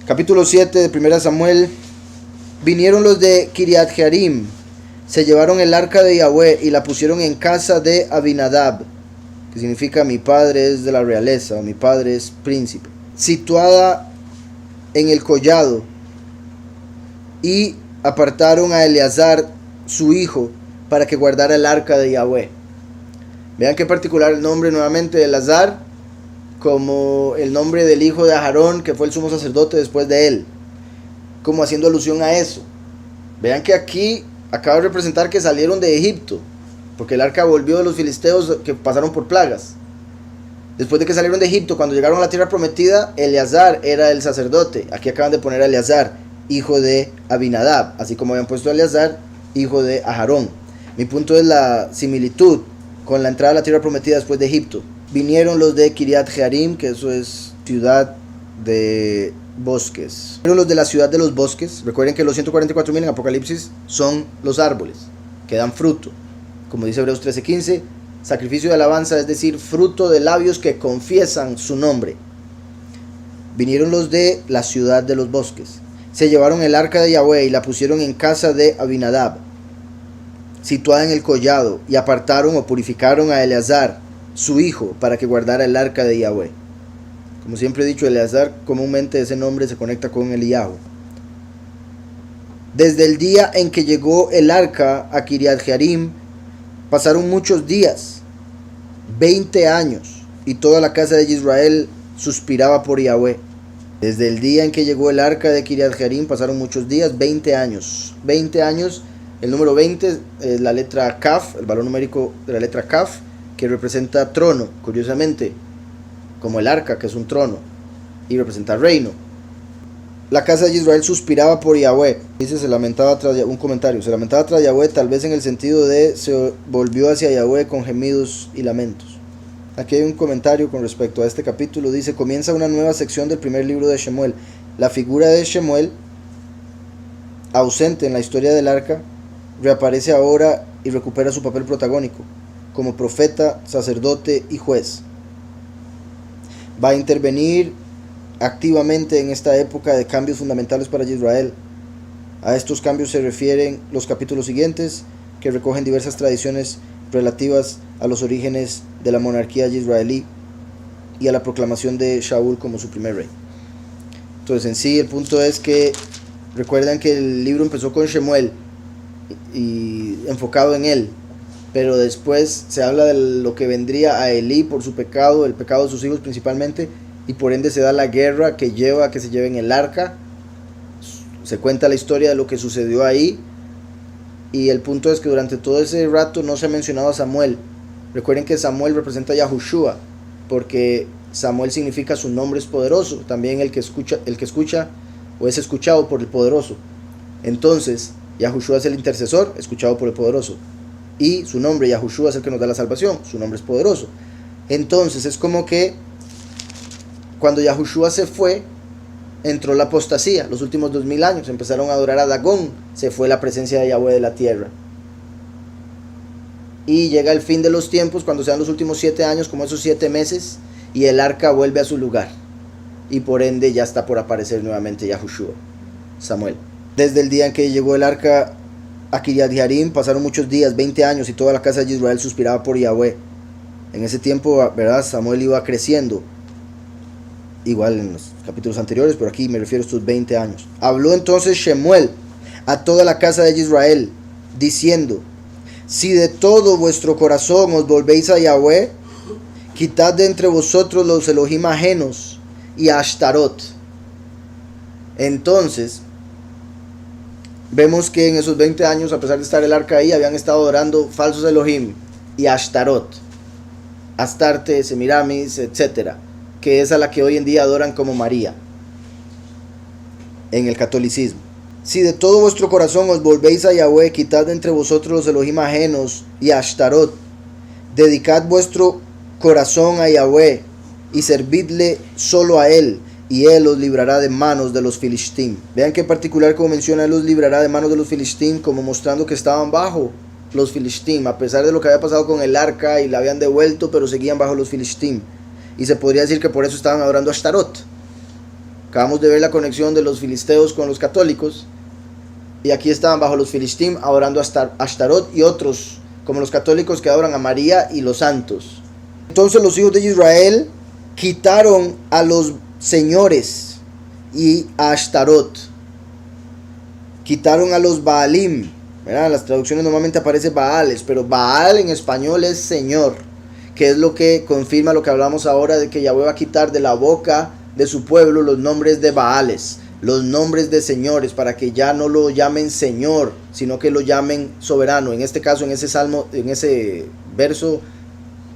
Capítulo 7 de 1 Samuel. Vinieron los de Kiriat Jearim, se llevaron el arca de Yahweh y la pusieron en casa de Abinadab, que significa mi padre es de la realeza, o mi padre es príncipe, situada en el collado, y apartaron a Eleazar, su hijo, para que guardara el arca de Yahweh. Vean qué particular el nombre nuevamente de Eleazar, como el nombre del hijo de Aarón, que fue el sumo sacerdote después de él, como haciendo alusión a eso. Vean que aquí acaba de representar que salieron de Egipto, porque el arca volvió de los filisteos que pasaron por plagas. Después de que salieron de Egipto, cuando llegaron a la tierra prometida, Eleazar era el sacerdote. Aquí acaban de poner a Eleazar, hijo de Abinadab, así como habían puesto a Eleazar, hijo de Aarón. Mi punto es la similitud con la entrada a la tierra prometida después de Egipto. Vinieron los de Kiriat Jearim, que eso es ciudad de bosques. Vinieron los de la ciudad de los bosques. Recuerden que los 144,000 en Apocalipsis son los árboles que dan fruto. Como dice Hebreos 13:15, sacrificio de alabanza, es decir, fruto de labios que confiesan su nombre. Vinieron los de la ciudad de los bosques. Se llevaron el arca de Yahweh y la pusieron en casa de Abinadab, situada en el collado, y apartaron o purificaron a Eleazar, su hijo, para que guardara el arca de Yahweh. Como siempre he dicho, Eleazar, comúnmente ese nombre se conecta con Eliyahu. Desde el día en que llegó el arca a Kiriat Jearim, pasaron muchos días, 20 años, y toda la casa de Israel suspiraba por Yahweh. Desde el día en que llegó el arca de Kiriat Jearim pasaron muchos días, 20 años. 20 años, el número 20 es la letra Kaf, el valor numérico de la letra Kaf, que representa trono, curiosamente, como el arca, que es un trono, y representa reino. La casa de Israel suspiraba por Yahweh. Dice, se lamentaba tras un comentario, se lamentaba tras Yahweh, tal vez en el sentido de se volvió hacia Yahweh con gemidos y lamentos. Aquí hay un comentario con respecto a este capítulo. Dice, comienza una nueva sección del primer libro de Shemuel. La figura de Shemuel, ausente en la historia del arca, reaparece ahora y recupera su papel protagónico como profeta, sacerdote y juez. Va a intervenir activamente en esta época de cambios fundamentales para Israel. A estos cambios se refieren los capítulos siguientes, que recogen diversas tradiciones relativas a los orígenes de la monarquía israelí y a la proclamación de Shaul como su primer rey. Entonces, en sí, el punto es que recuerdan que el libro empezó con Shemuel y enfocado en él, pero después se habla de lo que vendría a Elí por su pecado, el pecado de sus hijos principalmente, y por ende se da la guerra que lleva a que se lleven el arca. Se cuenta la historia de lo que sucedió ahí, y el punto es que durante todo ese rato no se ha mencionado a Samuel. Recuerden que Samuel representa a Yahushua, porque Samuel significa su nombre es poderoso, también el que escucha o es escuchado por el poderoso. Entonces Yahushua es el intercesor, escuchado por el poderoso, y su nombre Yahushua es el que nos da la salvación, su nombre es poderoso. Entonces es como que cuando Yahushua se fue, entró la apostasía. Los últimos 2000 años empezaron a adorar a Dagón, se fue la presencia de Yahweh de la tierra. Y llega el fin de los tiempos, cuando sean los últimos 7 años, como esos 7 meses, y el arca vuelve a su lugar. Y por ende ya está por aparecer nuevamente Yahushua, Samuel. Desde el día en que llegó el arca a Kiriat Jearim pasaron muchos días, 20 años, y toda la casa de Israel suspiraba por Yahweh. En ese tiempo, ¿verdad?, Samuel iba creciendo, igual en los capítulos anteriores, pero aquí me refiero a estos 20 años. Habló entonces Shemuel a toda la casa de Israel, diciendo, si de todo vuestro corazón os volvéis a Yahweh, quitad de entre vosotros los Elohim ajenos y a Ashtarot. Entonces vemos que en esos 20 años, a pesar de estar el arca ahí, habían estado adorando falsos Elohim y Ashtarot, Astarte, Semiramis, etcétera, que es a la que hoy en día adoran como María en el catolicismo. Si de todo vuestro corazón os volvéis a Yahweh, quitad de entre vosotros los Elohim ajenos y a Ashtarot, dedicad vuestro corazón a Yahweh y servidle solo a él, y él os librará de manos de los filistín. Vean que en particular, como menciona, él los librará de manos de los filistín, como mostrando que estaban bajo los filistín, a pesar de lo que había pasado con el arca y la habían devuelto, pero seguían bajo los filistín. Y se podría decir que por eso estaban adorando a Ashtarot, Acabamos de ver la conexión de los filisteos con los católicos. Y aquí estaban bajo los filistim adorando a Ashtarot y otros, como los católicos que adoran a María y los santos. Entonces los hijos de Israel quitaron a los señores y a Ashtarot. Quitaron a los Baalim. ¿Verdad? En las traducciones normalmente aparece Baales, pero Baal en español es Señor, que es lo que confirma lo que hablamos ahora de que Yahweh va a quitar de la boca de su pueblo los nombres de Baales, los nombres de señores, para que ya no lo llamen Señor, sino que lo llamen soberano. En este caso, en ese salmo, en ese verso,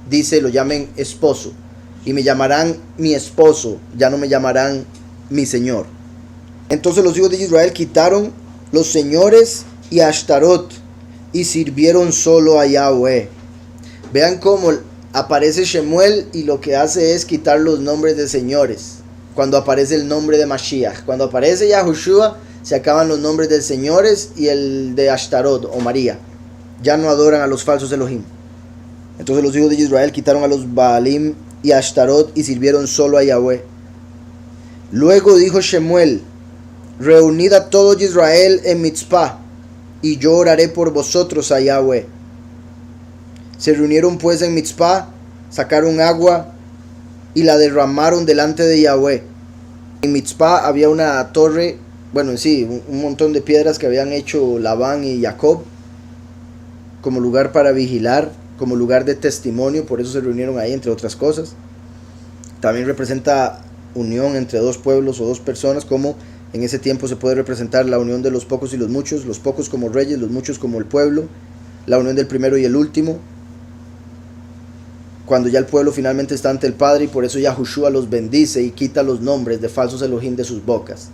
dice, lo llamen esposo. Y me llamarán mi esposo, ya no me llamarán mi Señor. Entonces los hijos de Israel quitaron los señores y Ashtarot y sirvieron solo a Yahweh. Vean cómo aparece Shemuel y lo que hace es quitar los nombres de señores. Cuando aparece el nombre de Mashiach, cuando aparece Yahushua, se acaban los nombres de señores y el de Ashtarot o María. Ya no adoran a los falsos Elohim. Entonces los hijos de Israel quitaron a los Baalim y Ashtarot y sirvieron solo a Yahweh. Luego dijo Shemuel: reunid a todo Israel en Mitzpah, y yo oraré por vosotros a Yahweh. Se reunieron pues en Mitzpah, sacaron agua y la derramaron delante de Yahweh. En Mitzpah había una torre, bueno, en sí, un montón de piedras que habían hecho Labán y Jacob como lugar para vigilar, como lugar de testimonio, por eso se reunieron ahí, entre otras cosas. También representa unión entre dos pueblos o dos personas, como en ese tiempo se puede representar la unión de los pocos y los muchos, los pocos como reyes, los muchos como el pueblo, la unión del primero y el último, cuando ya el pueblo finalmente está ante el Padre, y por eso Yahushua los bendice y quita los nombres de falsos Elohim de sus bocas.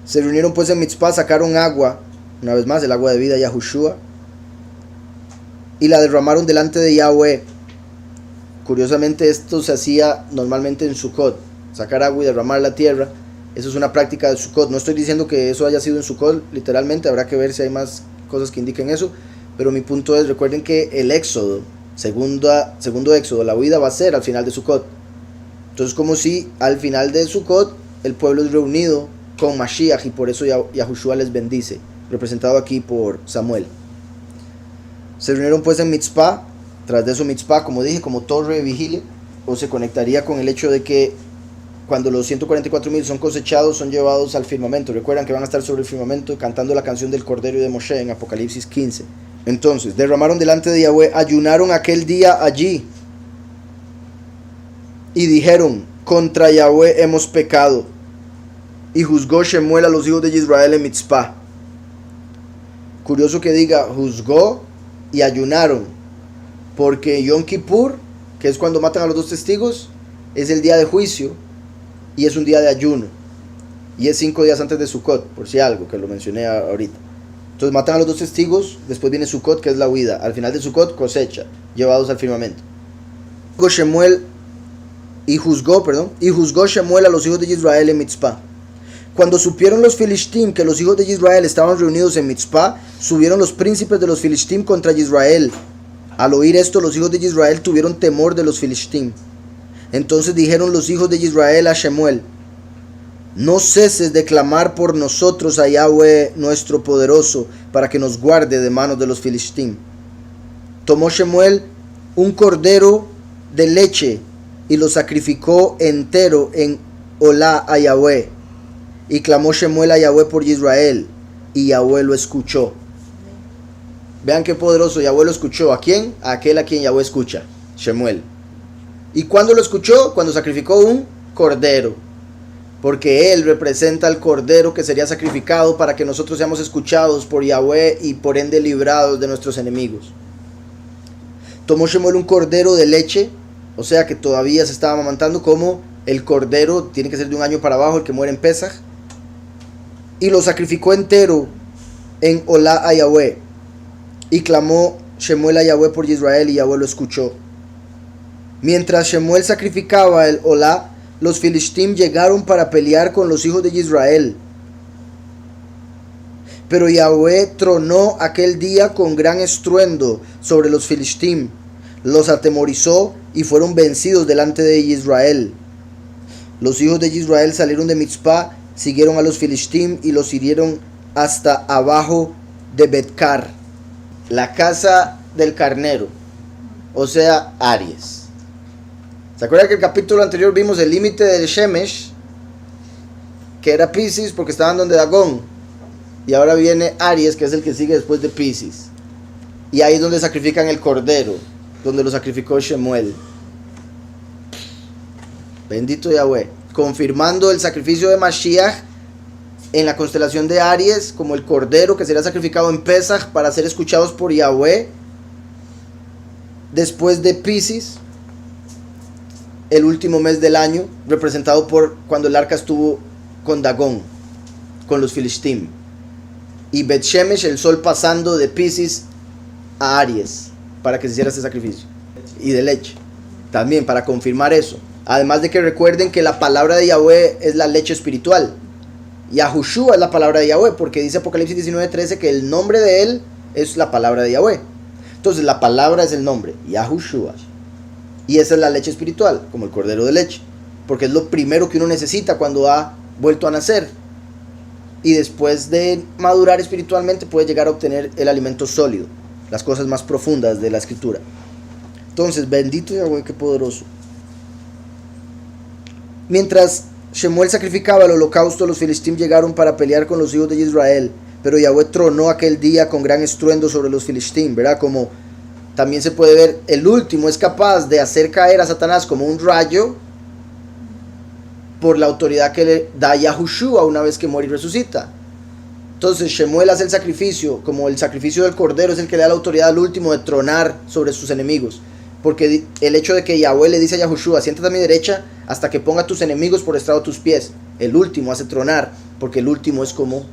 Se reunieron pues en Mitzpah, sacaron agua, una vez más el agua de vida Yahushua, y la derramaron delante de Yahweh. Curiosamente esto se hacía normalmente en Sukkot, sacar agua y derramar la tierra. Eso es una práctica de Sukkot. No estoy diciendo que eso haya sido en Sukkot literalmente, habrá que ver si hay más cosas que indiquen eso, pero mi punto es, recuerden que el éxodo, segundo éxodo, la huida va a ser al final de Sukkot. Entonces como si al final de Sukkot el pueblo es reunido con Mashiach, y por eso Yahushua les bendice, representado aquí por Samuel. Se reunieron pues en Mitzpah. Tras de eso Mitzpah, como dije, como torre de vigilia, o se conectaría con el hecho de que cuando los 144,000 son cosechados, son llevados al firmamento. Recuerdan que van a estar sobre el firmamento cantando la canción del Cordero y de Moshe en Apocalipsis 15. Entonces, derramaron delante de Yahweh, ayunaron aquel día allí y dijeron: contra Yahweh hemos pecado. Y juzgó Shemuel a los hijos de Israel en Mitzpah. Curioso que diga juzgó y ayunaron, porque Yom Kippur, que es cuando matan a los dos testigos, es el día de juicio y es un día de ayuno, y es 5 días antes de Sukkot, por si algo, que lo mencioné ahorita. Entonces matan a los dos testigos, después viene Sukkot, que es la huida, al final de Sukkot cosecha, llevados al firmamento. Y juzgó Shemuel a los hijos de Israel en Mitzpah. Cuando supieron los filistim que los hijos de Israel estaban reunidos en Mitzpah, subieron los príncipes de los filistim contra Israel. Al oír esto, los hijos de Israel tuvieron temor de los filistim. Entonces dijeron los hijos de Israel a Shemuel: no ceses de clamar por nosotros a Yahweh nuestro poderoso, para que nos guarde de manos de los filistim. Tomó Shemuel un cordero de leche y lo sacrificó entero en Olá a Yahweh. Y clamó Shemuel a Yahweh por Israel, y Yahweh lo escuchó. Vean qué poderoso, Yahweh lo escuchó. ¿A quién? A aquel a quien Yahweh escucha, Shemuel. ¿Y cuándo lo escuchó? Cuando sacrificó un cordero, porque él representa al cordero que sería sacrificado para que nosotros seamos escuchados por Yahweh y por ende librados de nuestros enemigos. Tomó Shemuel un cordero de leche, o sea que todavía se estaba amamantando, como el cordero tiene que ser de un año para abajo, el que muere en Pesaj, y lo sacrificó entero en Olá a Yahweh. Y clamó Shemuel a Yahweh por Israel, y Yahweh lo escuchó. Mientras Shemuel sacrificaba el Olá, los filistim llegaron para pelear con los hijos de Israel. Pero Yahweh tronó aquel día con gran estruendo sobre los filistim, los atemorizó y fueron vencidos delante de Israel. Los hijos de Israel salieron de Mitzpah, siguieron a los Filistim y los hirieron hasta abajo de Betcar, la casa del carnero, o sea, Aries. ¿Se acuerdan que el capítulo anterior vimos el límite del Shemesh, que era Piscis porque estaban donde Dagón, y ahora viene Aries, que es el que sigue después de Piscis, y ahí es donde sacrifican el cordero, donde lo sacrificó Shemuel? Bendito Yahweh, confirmando el sacrificio de Mashiach en la constelación de Aries, como el cordero que será sacrificado en Pesach para ser escuchados por Yahweh después de Piscis, el último mes del año, representado por cuando el arca estuvo con Dagón, con los Filistim, y Bet Shemesh, el sol pasando de Piscis a Aries para que se hiciera ese sacrificio, y de leche también para confirmar eso. Además de que recuerden que la palabra de Yahweh es la leche espiritual. Yahushua es la palabra de Yahweh, porque dice Apocalipsis 19:13 que el nombre de él es la palabra de Yahweh. Entonces la palabra es el nombre, Yahushua. Y esa es la leche espiritual, como el cordero de leche, porque es lo primero que uno necesita cuando ha vuelto a nacer. Y después de madurar espiritualmente puede llegar a obtener el alimento sólido, las cosas más profundas de la escritura. Entonces, bendito Yahweh, qué poderoso. Mientras Shemuel sacrificaba el holocausto, los Filistim llegaron para pelear con los hijos de Israel, pero Yahweh tronó aquel día con gran estruendo sobre los Filistim, ¿verdad? Como también se puede ver, el último es capaz de hacer caer a Satanás como un rayo por la autoridad que le da Yahushua una vez que muere y resucita. Entonces Shemuel hace el sacrificio, como el sacrificio del cordero es el que le da la autoridad al último de tronar sobre sus enemigos. Porque el hecho de que Yahweh le dice a Yahushua, siéntate a mi derecha hasta que ponga a tus enemigos por estrado de tus pies. El último hace tronar, porque el último es como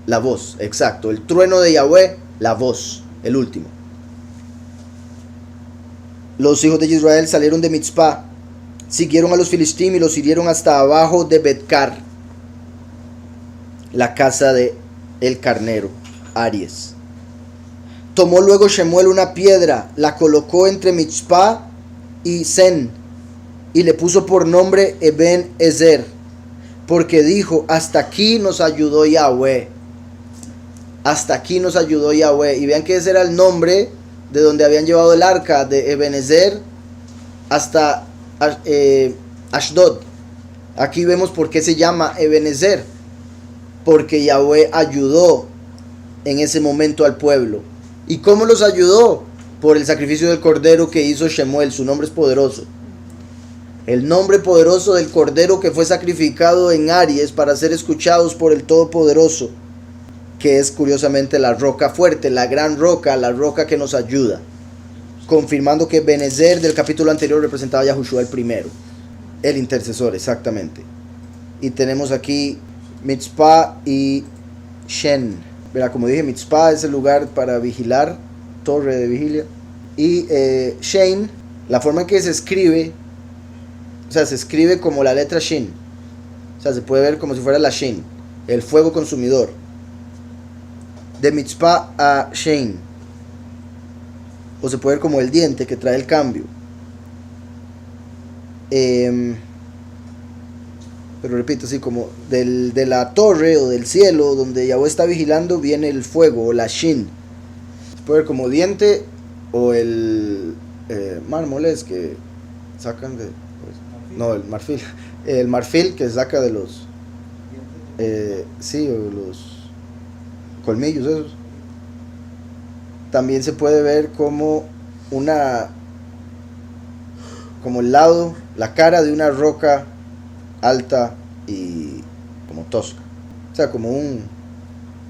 la voz, exacto. El trueno de Yahweh, la voz, el último. Los hijos de Israel salieron de Mitzpah, siguieron a los Filistim y los hirieron hasta abajo de Betcar, la casa de el carnero, Aries. Tomó luego Shemuel una piedra, la colocó entre Mitzpah y Sen, y le puso por nombre Eben Ezer, porque dijo, hasta aquí nos ayudó Yahweh. Hasta aquí nos ayudó Yahweh. Y vean que ese era el nombre de donde habían llevado el arca, de Ebenezer hasta Ashdod. Aquí vemos por qué se llama Ebenezer, porque Yahweh ayudó en ese momento al pueblo. ¿Y cómo los ayudó? Por el sacrificio del cordero que hizo Shemuel. Su nombre es poderoso. El nombre poderoso del cordero que fue sacrificado en Aries para ser escuchados por el Todopoderoso, que es curiosamente la roca fuerte, la gran roca, la roca que nos ayuda, confirmando que Benezer del capítulo anterior representaba a Yahushua el primero, el intercesor, exactamente. Y tenemos aquí Mitzpah y Shen. Verá, como dije, Mitzpah es el lugar para vigilar, torre de vigilia. Y Shen, la forma en que se escribe, o sea, se escribe como la letra Shin. O sea, se puede ver como si fuera la Shin, el fuego consumidor. De Mitzpah a Shen. O se puede ver como el diente que trae el cambio. Pero repito, así como de la torre o del cielo donde Yahweh está vigilando viene el fuego o la Shin. Se puede ver como diente o el mármoles que sacan de... Pues, no, el marfil. El marfil que saca de los... sí, o los colmillos esos. También se puede ver como como el lado, la cara de una roca alta y como tosca, o sea, como un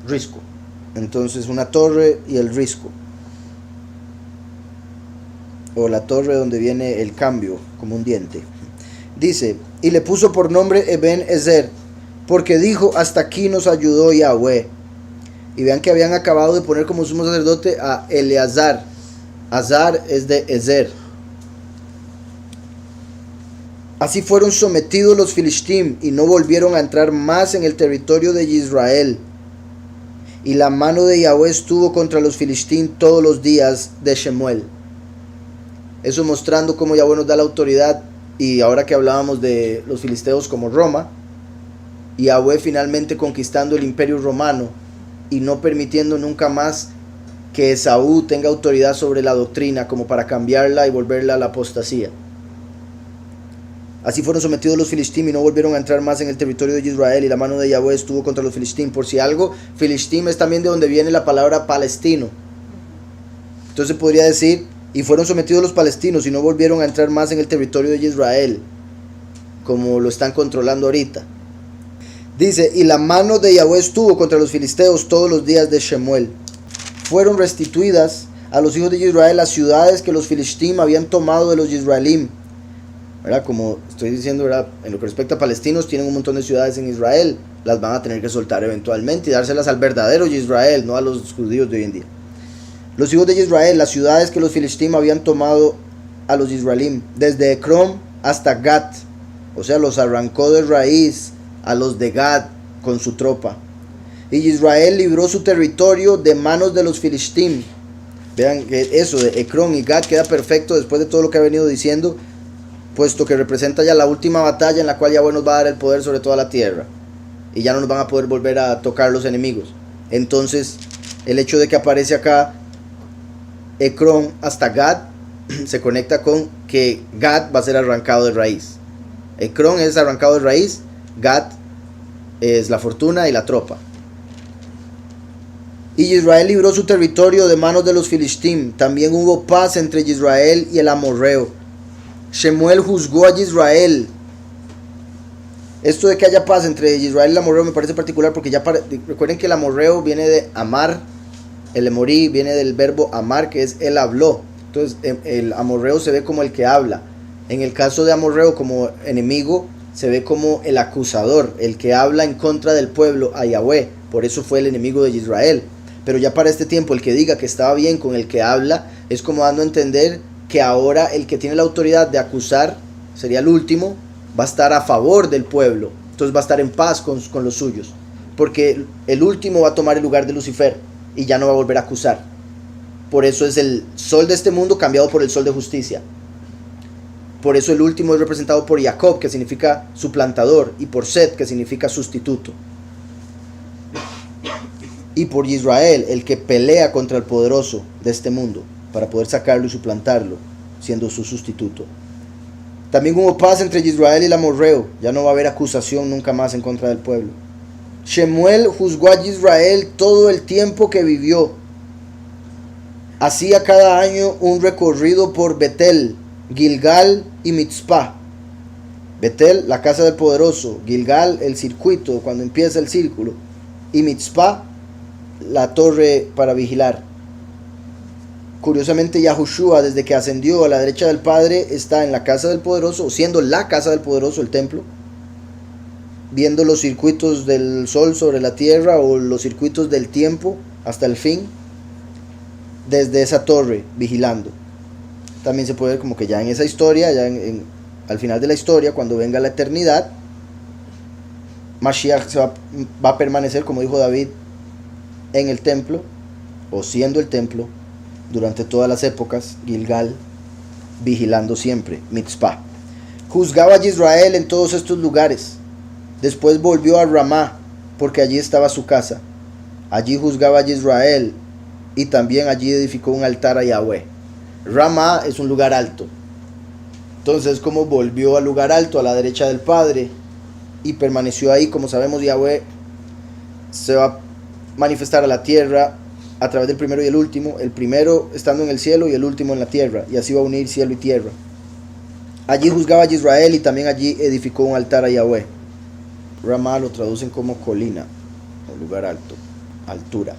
risco. Entonces una torre y el risco, o la torre donde viene el cambio, como un diente. Dice, y le puso por nombre Eben Ezer, porque dijo, hasta aquí nos ayudó Yahweh. Y vean que habían acabado de poner como sumo sacerdote a Eleazar. Azar es de Ezer. Así fueron sometidos los Filistim y no volvieron a entrar más en el territorio de Israel. Y la mano de Yahweh estuvo contra los Filistim todos los días de Shemuel. Eso mostrando cómo Yahweh nos da la autoridad Y ahora que hablábamos de los filisteos como Roma, Yahweh finalmente conquistando el imperio romano y no permitiendo nunca más que Esaú tenga autoridad sobre la doctrina como para cambiarla y volverla a la apostasía. Así fueron sometidos los filistín y no volvieron a entrar más en el territorio de Israel, y la mano de Yahweh estuvo contra los filistín. Por si algo, filistín es también de donde viene la palabra palestino. Entonces podría decir, y fueron sometidos los palestinos y no volvieron a entrar más en el territorio de Israel, como lo están controlando ahorita. Dice, y la mano de Yahweh estuvo contra los filisteos todos los días de Shemuel. Fueron restituidas a los hijos de Israel las ciudades que los filistín habían tomado de los israelíes. ¿Verdad? Como estoy diciendo, ¿verdad? En lo que respecta a palestinos, tienen un montón de ciudades en Israel, las van a tener que soltar eventualmente y dárselas al verdadero Israel, no a los judíos de hoy en día. Los hijos de Israel, las ciudades que los filistín habían tomado a los israelíes, desde Ecrón hasta Gat, o sea, los arrancó de raíz a los de Gat con su tropa. Y Israel libró su territorio de manos de los filistín. Vean que eso de Ecrón y Gat queda perfecto después de todo lo que ha venido diciendo, puesto que representa ya la última batalla en la cual Yahweh nos va a dar el poder sobre toda la tierra y ya no nos van a poder volver a tocar los enemigos. Entonces el hecho de que aparece acá Ecrón hasta Gad se conecta con que Gad va a ser arrancado de raíz. Ecrón es arrancado de raíz, Gad es la fortuna y la tropa. Y Israel libró su territorio de manos de los filistín. También hubo paz entre Israel y el amorreo. Shemuel juzgó a Israel. Esto de que haya paz entre Israel y el amorreo me parece particular porque recuerden que el amorreo viene de amar, el emorí viene del verbo amar, que es él habló. Entonces el amorreo se ve como el que habla. En el caso de amorreo como enemigo se ve como el acusador, el que habla en contra del pueblo a Yahweh. Por eso fue el enemigo de Israel. Pero ya para este tiempo el que diga que estaba bien con el que habla es como dando a entender que ahora el que tiene la autoridad de acusar, sería el último, va a estar a favor del pueblo. Entonces va a estar en paz con los suyos. Porque el último va a tomar el lugar de Lucifer y ya no va a volver a acusar. Por eso es el sol de este mundo cambiado por el sol de justicia. Por eso el último es representado por Jacob, que significa suplantador, y por Set, que significa sustituto. Y por Israel, el que pelea contra el poderoso de este mundo, para poder sacarlo y suplantarlo, siendo su sustituto. También hubo paz entre Israel y el amorreo. Ya no va a haber acusación nunca más en contra del pueblo. Shemuel juzgó a Israel todo el tiempo que vivió. Hacía cada año un recorrido por Betel, Gilgal y Mitzpah. Betel, la casa del poderoso. Gilgal, el circuito, cuando empieza el círculo. Y Mitzpah, la torre para vigilar. Curiosamente, Yahushua, desde que ascendió a la derecha del Padre, está en la casa del poderoso, siendo la casa del poderoso el templo, viendo los circuitos del sol sobre la tierra o los circuitos del tiempo hasta el fin, desde esa torre vigilando. También se puede ver como que ya en esa historia, al final de la historia, cuando venga la eternidad, Mashiach va a permanecer, como dijo David, en el templo, o siendo el templo, durante todas las épocas, Gilgal, vigilando siempre, Mitzpah. Juzgaba a Israel en todos estos lugares. Después volvió a Ramá, porque allí estaba su casa. Allí juzgaba a Israel, y también allí edificó un altar a Yahweh. Ramá es un lugar alto. Entonces, como volvió al lugar alto, a la derecha del Padre, y permaneció ahí, como sabemos, Yahweh se va a manifestar a la tierra a través del primero y el último, el primero estando en el cielo y el último en la tierra, y así va a unir cielo y tierra. Allí juzgaba a Israel y también allí edificó un altar a Yahweh. Ramá lo traducen como colina o lugar alto, altura.